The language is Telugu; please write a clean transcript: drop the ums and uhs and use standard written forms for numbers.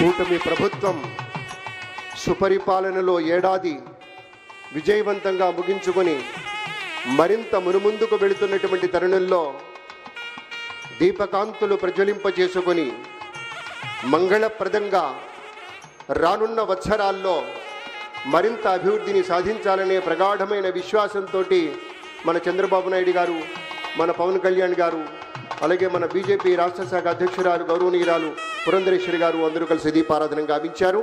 కూటమి ప్రభుత్వం సుపరిపాలనలో ఏడాది విజయవంతంగా ముగించుకొని మరింత మునుముందుకు వెళుతున్నటువంటి తరుణంలో దీపకాంతులు ప్రజ్వలింపచేసుకొని మంగళప్రదంగా రానున్న వత్సరాల్లో మరింత అభివృద్ధిని సాధించాలనే ప్రగాఢమైన విశ్వాసంతో మన చంద్రబాబు నాయుడు గారు, మన పవన్ కళ్యాణ్ గారు, అలాగే మన బీజేపీ రాష్ట్ర శాఖ అధ్యక్షురాలు గౌరవనీయురాలు పురంధరేశ్వరి గారు అందరూ కలిసి దీపారాధన గావించారు.